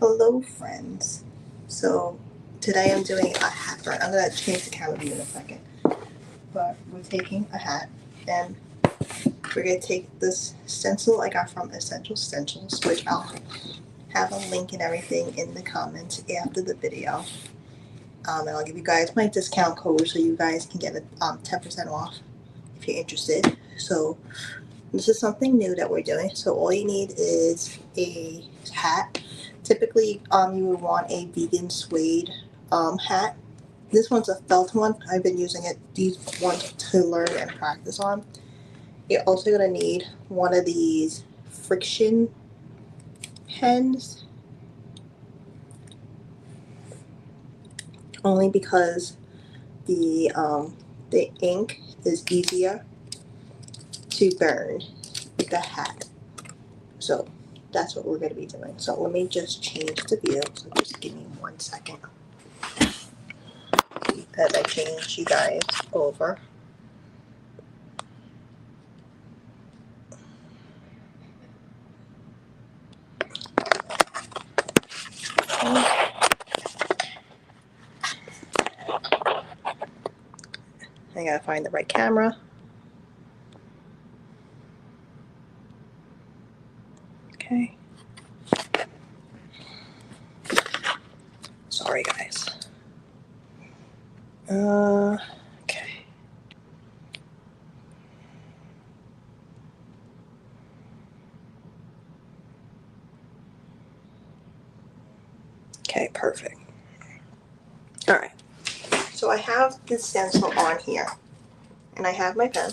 Hello friends. So today I'm doing a hat burn. I'm gonna change the camera view in a second. But we're taking a hat and we're gonna take this stencil I got from Essential Stencils, which I'll have a link and everything in the comments after the video. And I'll give you guys my discount code so you guys can get it 10% off if you're interested. So this is something new that we're doing. So all you need is a hat. Typically, you would want a vegan suede hat. This one's a felt one. I've been using these ones to learn and practice on. You're also gonna need one of these friction pens, only because the ink is easier to burn with the hat. So that's what we're going to be doing. So let me just change the view. So just give me 1 second as I change you guys over. I gotta find the right camera. Okay. Sorry, guys. Okay. Okay, perfect. All right. So I have this stencil on here, and I have my pen.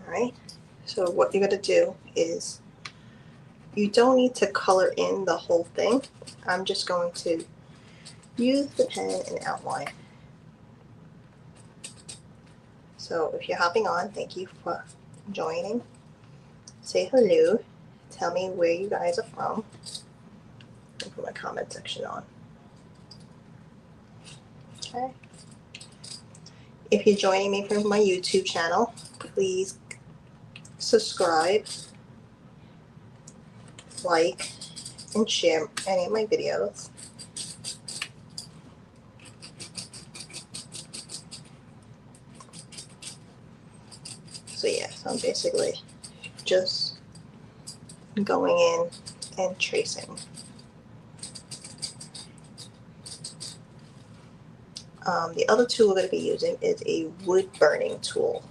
All right. So what you're gonna do is, you don't need to color in the whole thing. I'm just going to use the pen and outline. So if you're hopping on, thank you for joining. Say hello. Tell me where you guys are from. And put my comment section on. Okay. If you're joining me from my YouTube channel, please subscribe, like, and share any of my videos. So yeah, so I'm basically just going in and tracing. The other tool we're going to be using is a wood burning tool.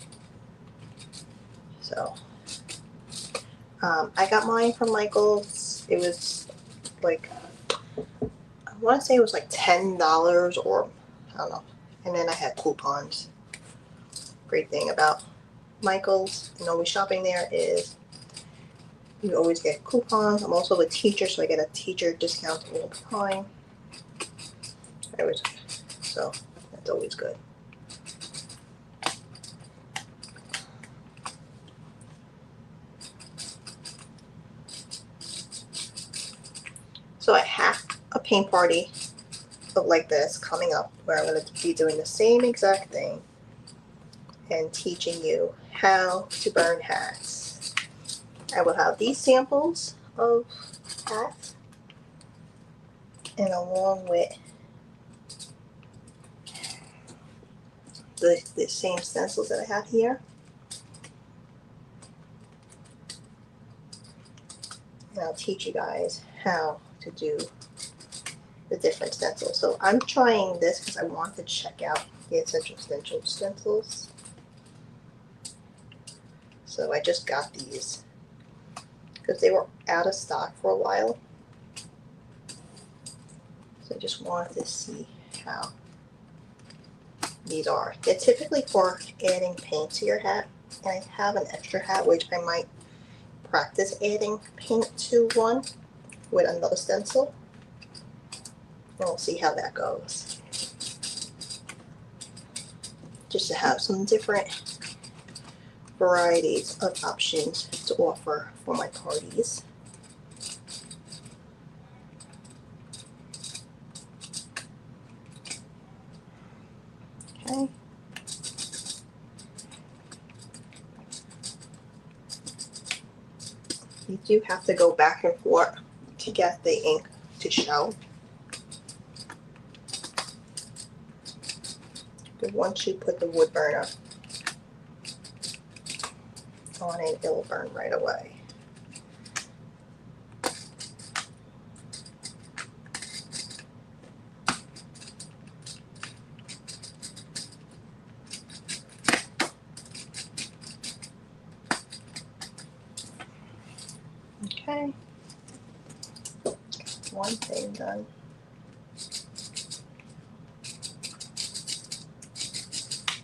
So I got mine from Michael's. It was like, I want to say it was like $10 or I don't know. And then I had coupons. Great thing about Michael's and always shopping there is you always get coupons. I'm also a teacher, so I get a teacher discount all the time. So that's always good. So I have a paint party of like this coming up where I'm going to be doing the same exact thing and teaching you how to burn hats. I will have these samples of hats, and along with the same stencils that I have here. And I'll teach you guys how to do the different stencils. So I'm trying this because I want to check out the Essential stencils. So I just got these because they were out of stock for a while. So I just wanted to see how these are. They're typically for adding paint to your hat. And I have an extra hat which I might practice adding paint to one with another stencil. And we'll see how that goes. Just to have some different varieties of options to offer for my parties. Okay. You do have to go back and forth to get the ink to show. But once you put the wood burner on it, it'll burn right away. Okay, one thing done.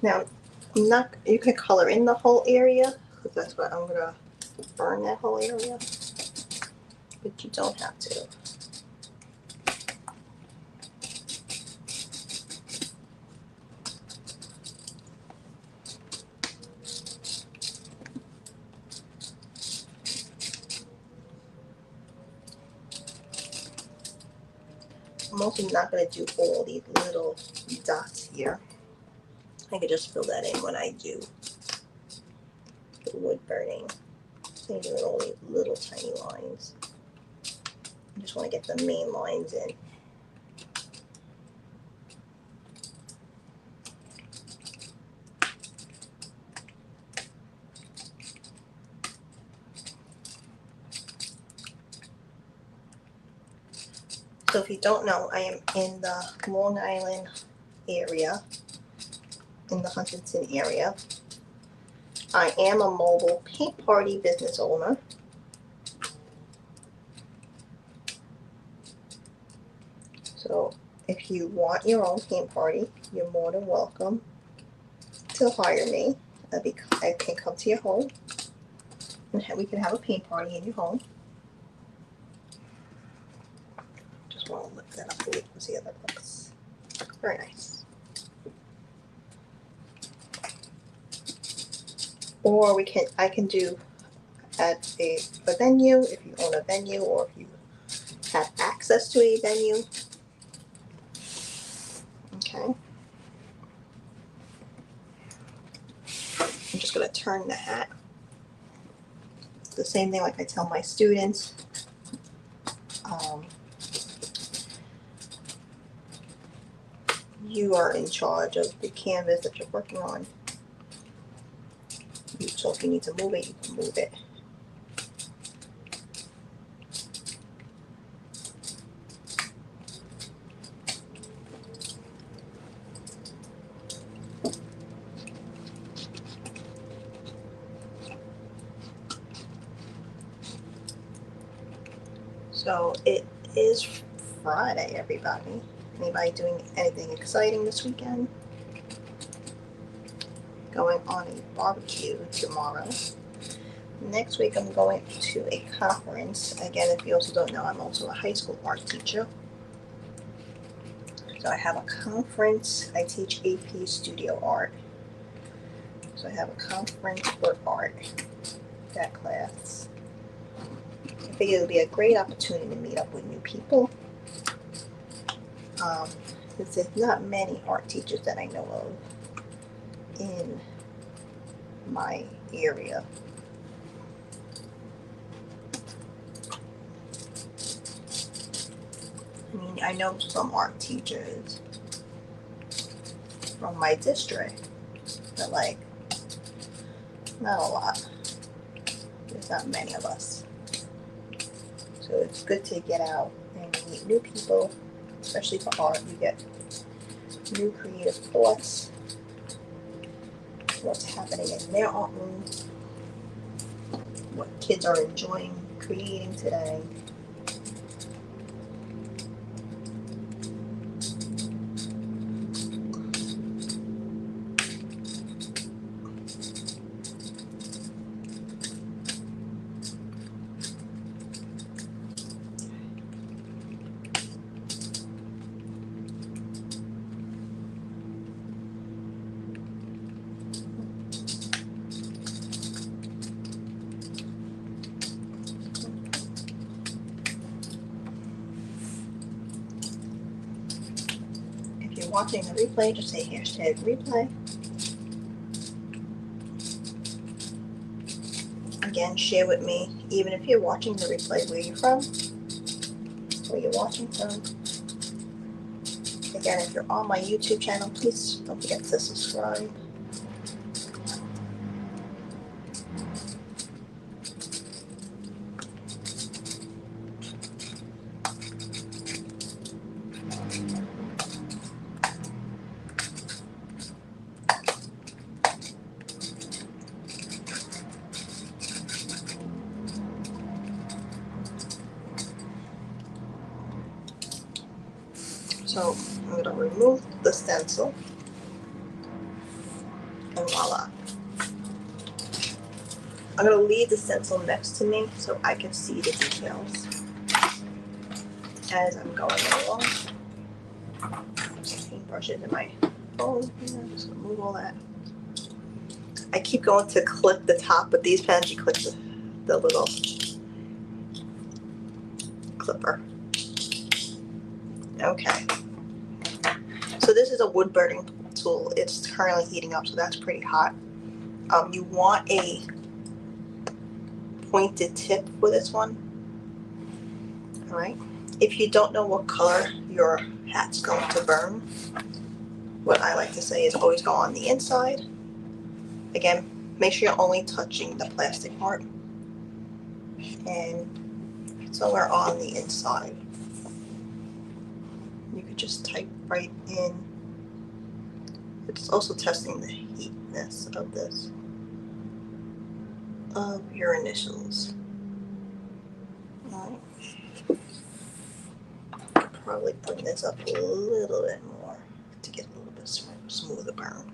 Now, you can color in the whole area, because that's what I'm gonna burn, that whole area, but you don't have to. I'm also not gonna do all these little dots here. I can just fill that in when I do the wood burning. So I'm doing all these little tiny lines. I just want to get the main lines in. So if you don't know, I am in the Long Island area, in the Huntington area. I am a mobile paint party business owner. So if you want your own paint party, you're more than welcome to hire me. I can come to your home and we can have a paint party in your home. Just want to lift that up so you can see how that looks. Very nice. Or I can do at a venue, if you own a venue or if you have access to a venue. Okay. I'm just going to turn the hat. The same thing like I tell my students. You are in charge of the canvas that you're working on. So if you need to move it, you can move it. So it is Friday, everybody. Anybody doing anything exciting this weekend? Going on a barbecue tomorrow. Next week I'm going to a conference. Again, if you also don't know, I'm also a high school art teacher. So I have a conference. I teach AP Studio Art. So I have a conference for art, that class. I figured it would be a great opportunity to meet up with new people. There's not many art teachers that I know of in my area. I mean, I know some art teachers from my district, but like, not a lot. There's not many of us. So it's good to get out and meet new people, especially for art. You get new creative thoughts, what's happening in their art room, what kids are enjoying creating today. Watching the replay, just say hashtag replay. Again, share with me, even if you're watching the replay, where you're from. where you're watching from. Again, if you're on my YouTube channel, please don't forget to subscribe. So I'm going to remove the stencil, and voila. I'm going to leave the stencil next to me so I can see the details as I'm going along. Some paintbrushes in my phone. I'm just going to move all that. I keep going to clip the top, but these pens you clip the little clipper. Okay. So this is a wood burning tool. It's currently heating up, so that's pretty hot. You want a pointed tip for this one. All right. If you don't know what color your hat's going to burn, what I like to say is always go on the inside. Again, make sure you're only touching the plastic part and somewhere on the inside. You could just type right in. It's also testing the heatness of this, of your initials. All right. Probably bring this up a little bit more to get a little bit smoother burn.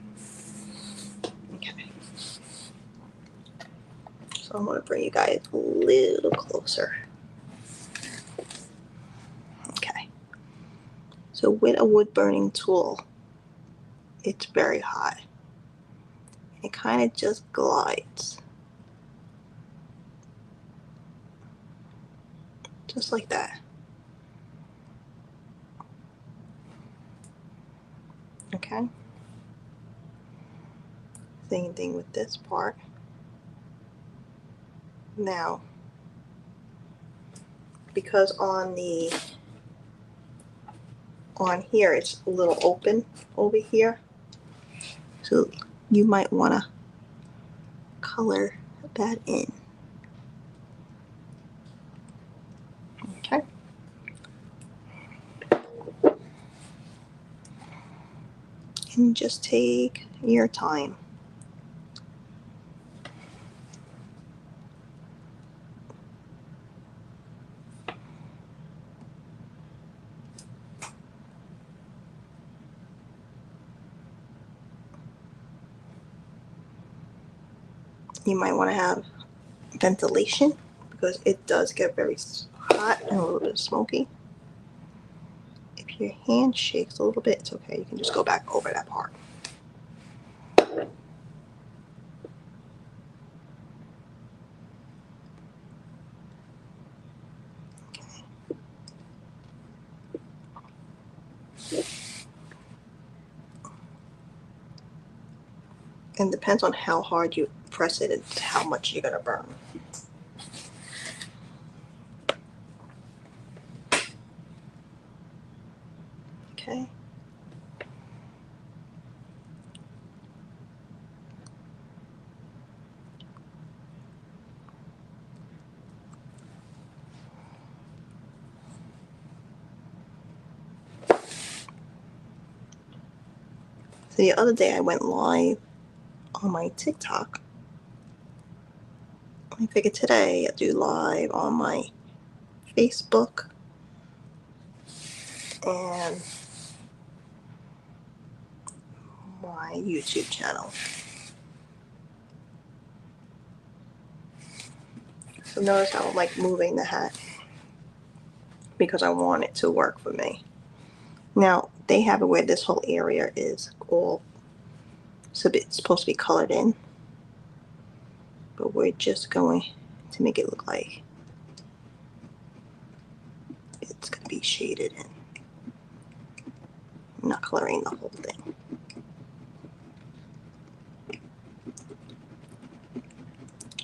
Okay. So I'm going to bring you guys a little closer. Okay. So with a wood burning tool, it's very hot. It kind of just glides. Just like that. Okay. Same thing with this part. Now, because on here it's a little open over here, so you might want to color that in. Okay. And just take your time. You might want to have ventilation because it does get very hot and a little bit smoky. If your hand shakes a little bit, it's okay. You can just go back over that part. And depends on how hard you press it and how much you're gonna burn. Okay. So the other day I went live on my TikTok. I figured today I'll do live on my Facebook and my YouTube channel. So notice how I'm like moving the hat because I want it to work for me. Now they have it where this whole area is all so it's supposed to be colored in, but we're just going to make it look like it's going to be shaded in. I'm not coloring the whole thing.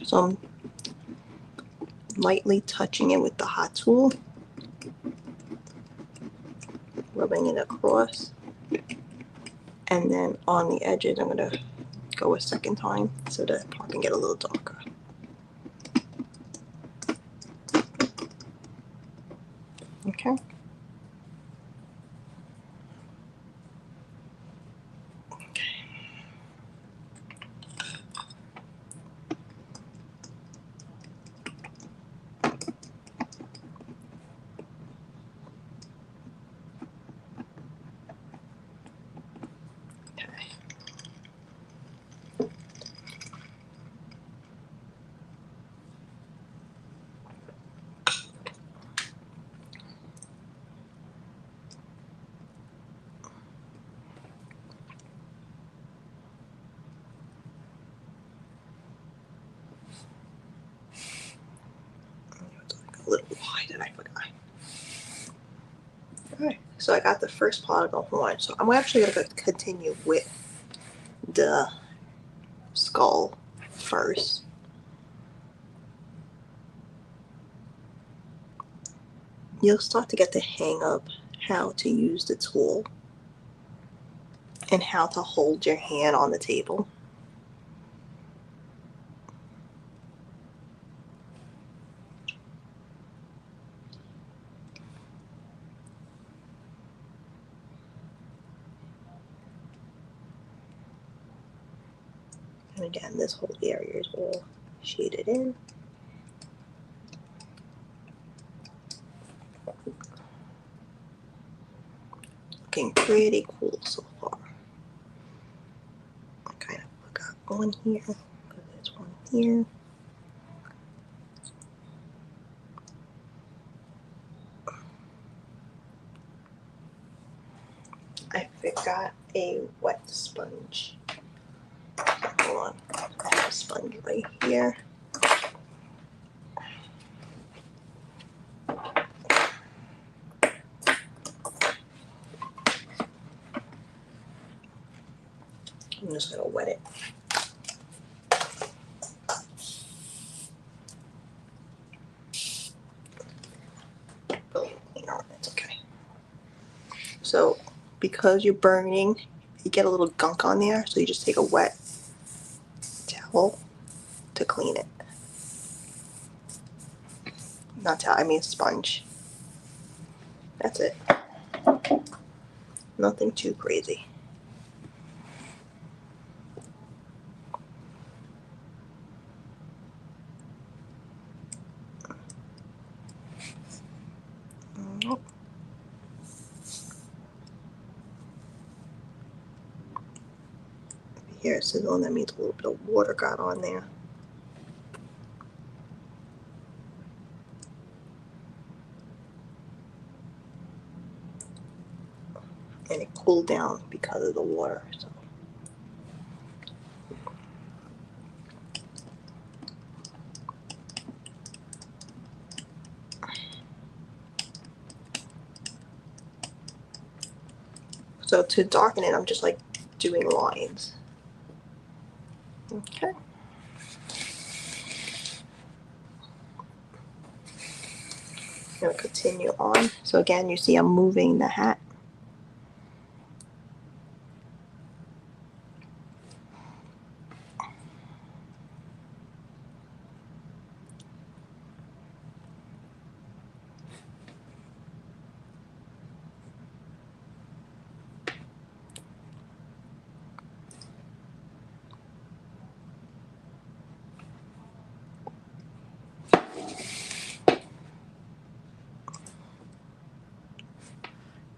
So I'm lightly touching it with the hot tool rubbing it across. And then on the edges, I'm going to go a second time so the part can get a little darker. Okay. A little wide and I forgot. Alright, so I got the first part of the horn. So I'm actually going to continue with the skull first. You'll start to get the hang of how to use the tool and how to hold your hand on the table. And again, this whole area is all shaded in. Looking pretty cool so far. I kind of got one here, there's one here. I forgot a wet sponge. Hold on, I have a sponge right here. I'm just gonna wet it. It's okay. So because you're burning, you get a little gunk on there, so you just take a wet towel to clean it. Not towel, I mean sponge. That's it. Nothing too crazy. Nope. Here it says on, that means a little bit of water got on there. And it cooled down because of the water. So to darken it, I'm just like doing lines. Okay. I'm gonna continue on. So again, you see I'm moving the hat.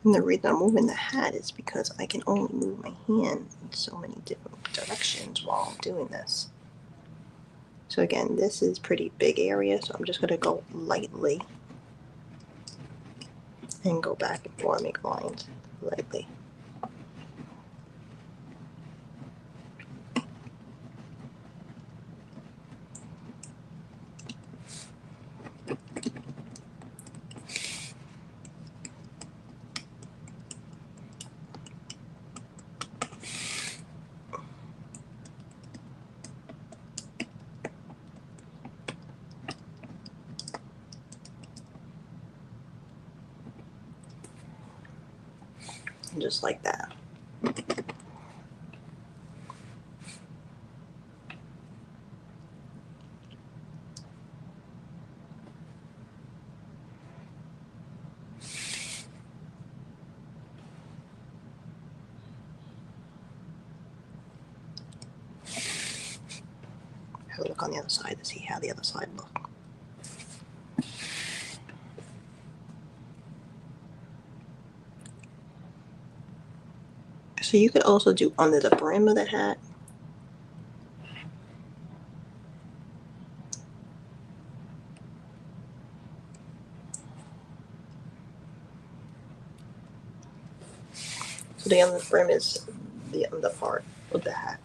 And the reason I'm moving the hat is because I can only move my hand in so many different directions while I'm doing this. So again, this is pretty big area, so I'm just gonna go lightly and go back and forth, make lines lightly. And just like that. Have a look on the other side to see how the other side looks. So you could also do under the brim of the hat. So the under the brim is the under part of the hat.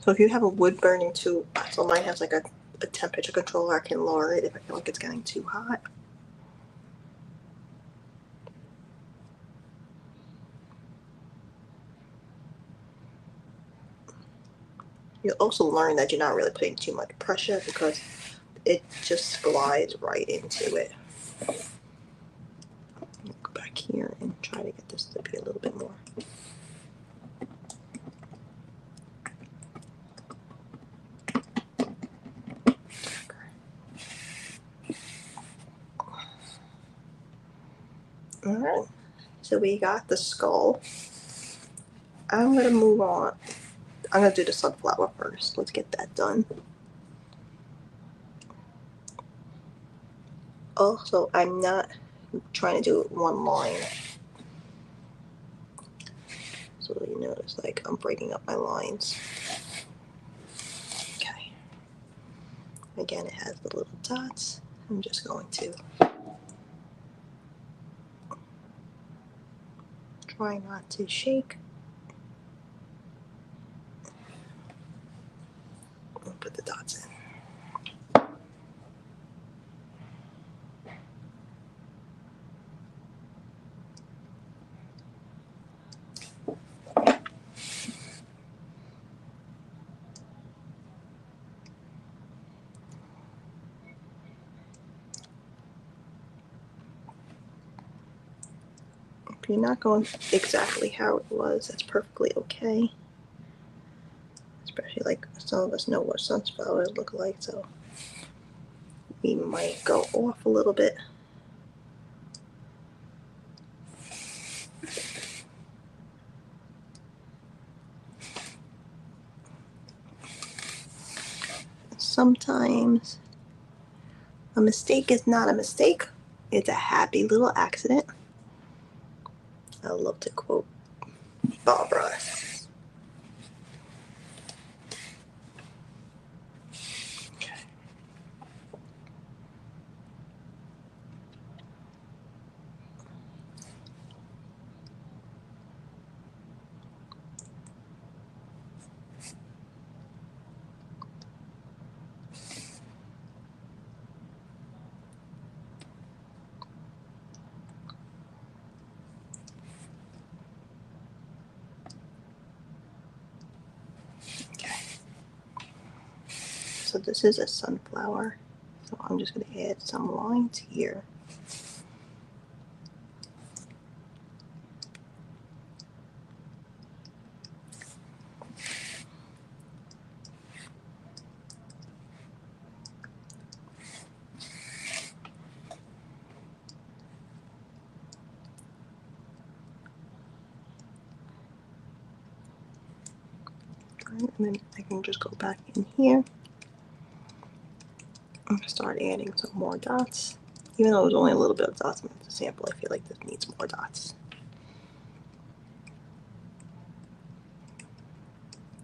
So if you have a wood burning too, so mine has like a temperature controller, I can lower it if I feel like it's getting too hot. You'll also learn that you're not really putting too much pressure because it just glides right into it. Go back here and try to get this to be a little bit more. Alright, so we got the skull. I'm gonna move on. I'm gonna do the sunflower first. Let's get that done. Also, I'm not trying to do one line. So you notice like I'm breaking up my lines. Okay. Again, it has the little dots. I'm just going to try not to shake. And put the dots in. If you're not going exactly how it was, that's perfectly okay. Especially like some of us know what sunflowers look like, so we might go off a little bit. Sometimes a mistake is not a mistake. It's a happy little accident. I love to quote Barbara. So this is a sunflower. So I'm just going to add some lines here. And then I can just go back in here and start adding some more dots. Even though it was only a little bit of dots in the sample, I feel like this needs more dots.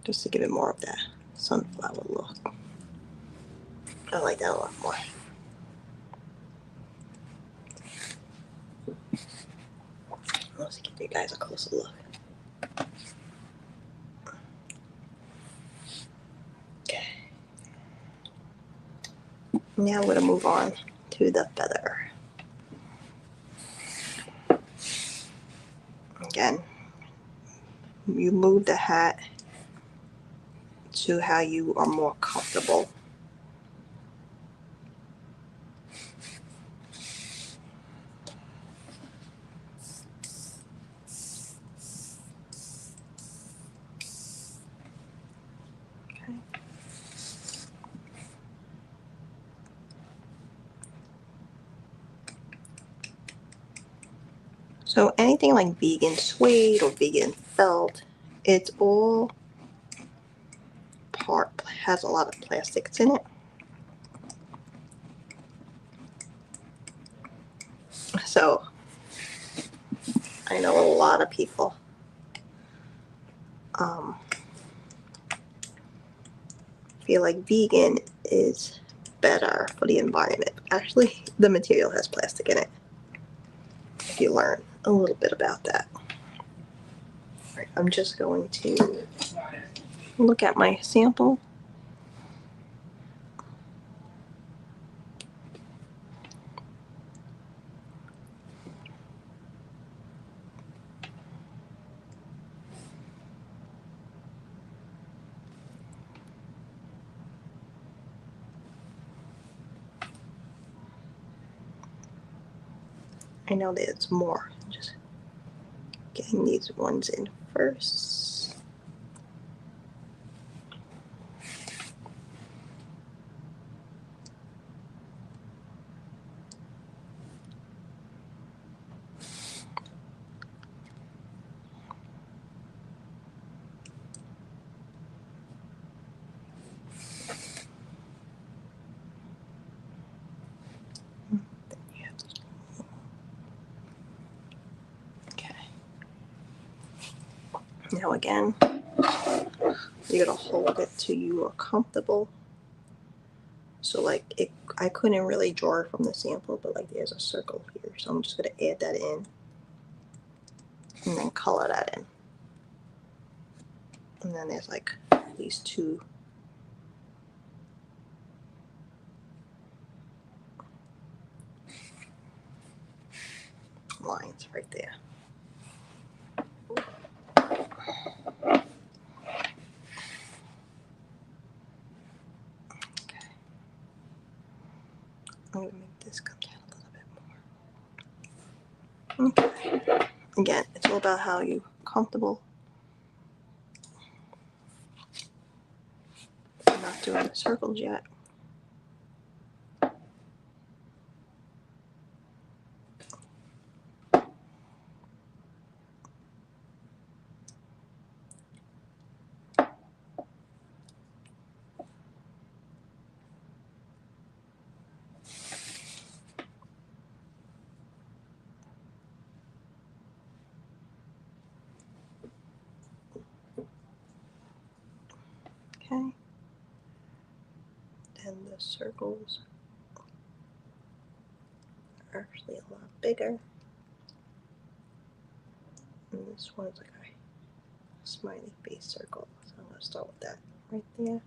Just to give it more of that sunflower look. I like that a lot more. Let's give you guys a closer look. Okay. Now we're going to move on to the feather. again, you move the hat to how you are more comfortable. Okay. So anything like vegan suede or vegan felt, it's all has a lot of plastics in it. So I know a lot of people feel like vegan is better for the environment. Actually, the material has plastic in it. If you learn a little bit about that. Right, I'm just going to look at my sample. I know there's more. Just getting these ones in first. Okay. Now again, you're gonna hold it till you are comfortable. So like I couldn't really draw it from the sample, but like there's a circle here, so I'm just gonna add that in and then color that in. And then there's like these two lines right there. Okay. I'm gonna make this come down a little bit more. Okay. Again, it's all about how you comfortable. I'm not doing the circles yet. Okay. Then the circles are actually a lot bigger. And this one's like a smiley face circle. So I'm gonna start with that right there.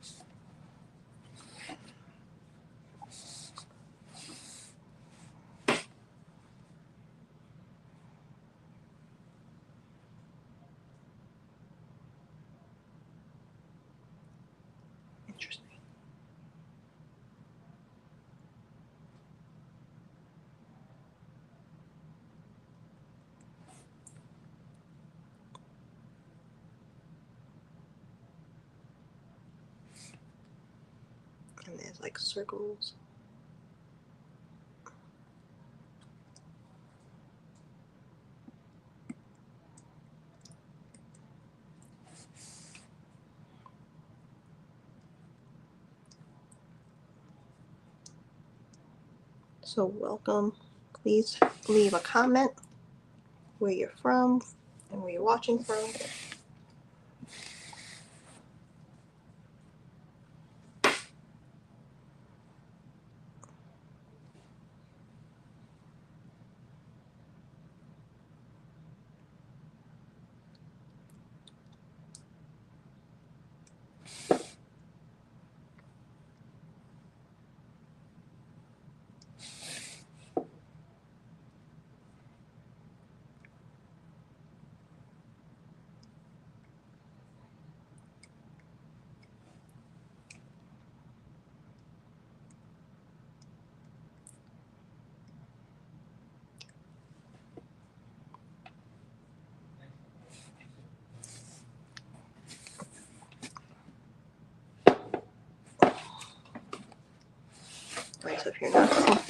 Interesting. And there's like circles. So welcome. Please leave a comment where you're from and where you're watching from.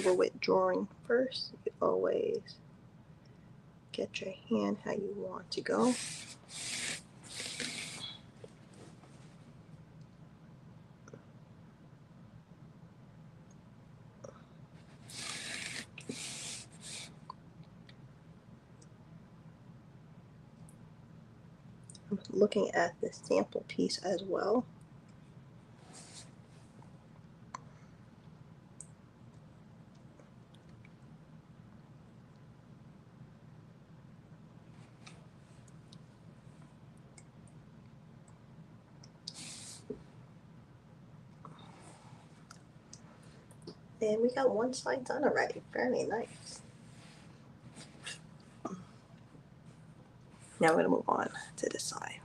over with drawing first. You always get your hand how you want to go. I'm looking at the sample piece as well. And we got one side done already. Very nice. Now we're gonna move on to this side.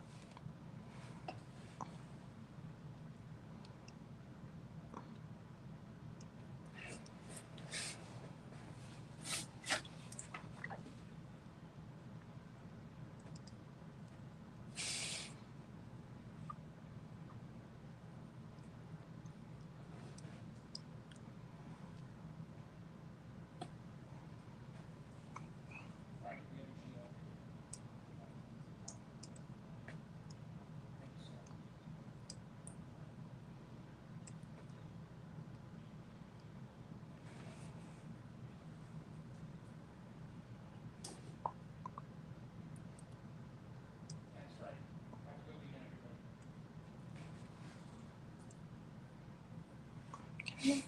Okay.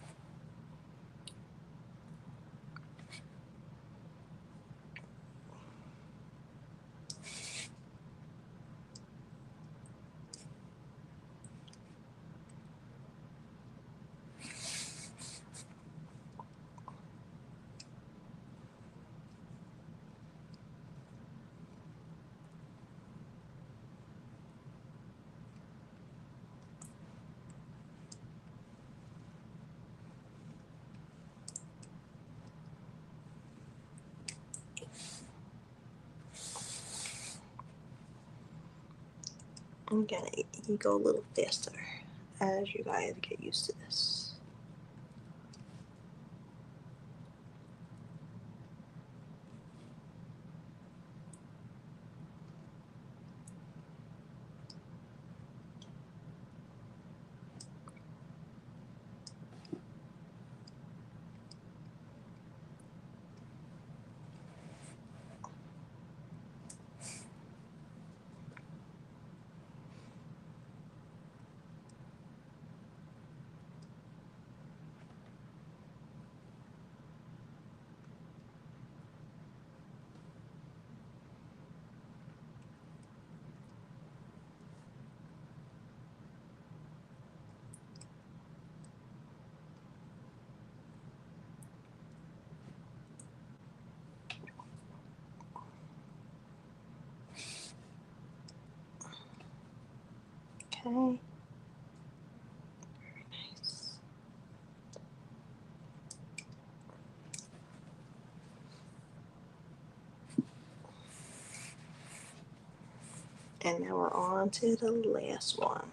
Again, you go a little faster as you guys get used to this. Okay. Very nice. And now we're on to the last one.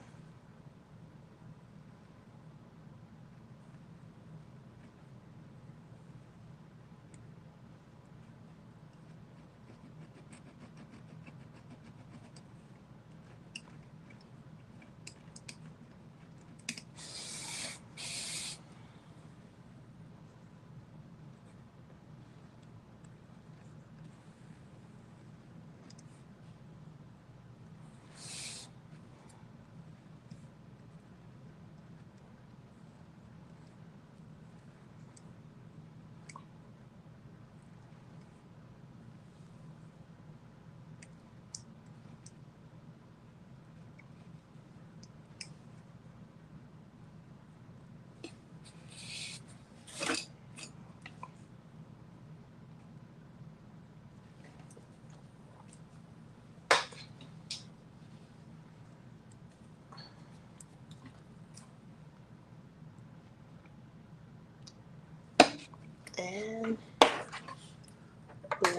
And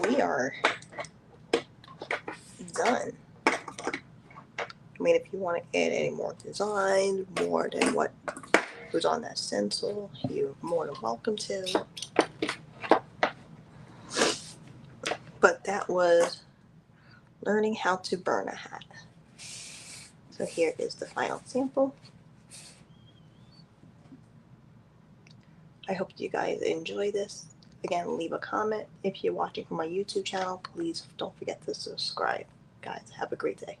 we are done. I mean, if you want to add any more designs, more than what was on that stencil, you're more than welcome to. But that was learning how to burn a hat. So here is the final sample. I hope you guys enjoy this. Again, leave a comment. If you're watching from my YouTube channel, please don't forget to subscribe. Guys, have a great day.